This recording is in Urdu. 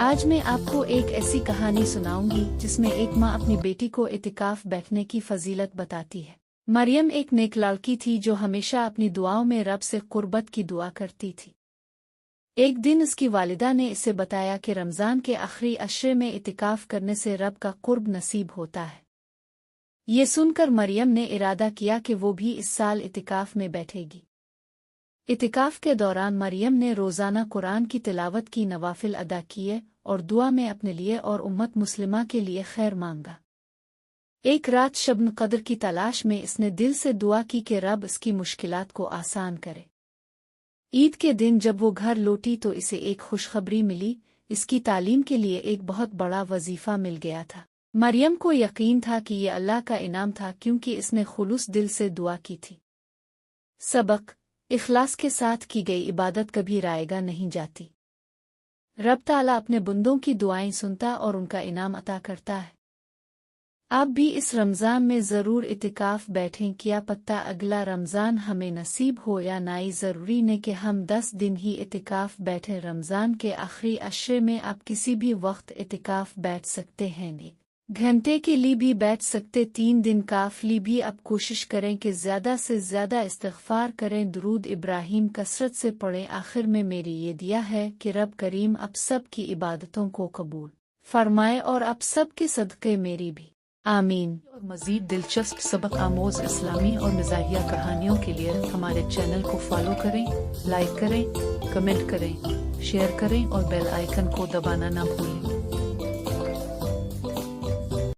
آج میں آپ کو ایک ایسی کہانی سناؤں گی جس میں ایک ماں اپنی بیٹی کو اعتکاف بیٹھنے کی فضیلت بتاتی ہے۔ مریم ایک نیک لڑکی تھی جو ہمیشہ اپنی دعاؤں میں رب سے قربت کی دعا کرتی تھی۔ ایک دن اس کی والدہ نے اسے بتایا کہ رمضان کے آخری عشرے میں اعتکاف کرنے سے رب کا قرب نصیب ہوتا ہے۔ یہ سن کر مریم نے ارادہ کیا کہ وہ بھی اس سال اعتکاف میں بیٹھے گی۔ اعتکاف کے دوران مریم نے روزانہ قرآن کی تلاوت کی، نوافل ادا کیے اور دعا میں اپنے لیے اور امت مسلمہ کے لیے خیر مانگا۔ ایک رات شب قدر کی تلاش میں اس نے دل سے دعا کی کہ رب اس کی مشکلات کو آسان کرے۔ عید کے دن جب وہ گھر لوٹی تو اسے ایک خوشخبری ملی، اس کی تعلیم کے لیے ایک بہت بڑا وظیفہ مل گیا تھا۔ مریم کو یقین تھا کہ یہ اللہ کا انعام تھا کیونکہ اس نے خلوص دل سے دعا کی تھی۔ سبق: اخلاص کے ساتھ کی گئی عبادت کبھی رائیگاں نہیں جاتی۔ رب تعالیٰ اپنے بندوں کی دعائیں سنتا اور ان کا انعام عطا کرتا ہے۔ آپ بھی اس رمضان میں ضرور اعتکاف بیٹھیں، کیا پتہ اگلا رمضان ہمیں نصیب ہو یا نائی۔ ضروری نہیں کہ ہم 10 دن ہی اعتکاف بیٹھیں، رمضان کے آخری عشرے میں آپ کسی بھی وقت اعتکاف بیٹھ سکتے ہیں، گھنٹے کے لیے بھی بیٹھ سکتے، 3 دن کافی بھی۔ اب کوشش کریں کہ زیادہ سے زیادہ استغفار کریں، درود ابراہیم کثرت سے پڑھیں۔ آخر میں میری یہ دعا ہے کہ رب کریم آپ سب کی عبادتوں کو قبول فرمائے اور آپ سب کے صدقے میری بھی، آمین۔ اور مزید دلچسپ سبق آموز اسلامی اور مزاحیہ کہانیوں کے لیے ہمارے چینل کو فالو کریں، لائک کریں، کمنٹ کریں، شیئر کریں اور بیل آئیکن کو دبانا نہ بھولیں۔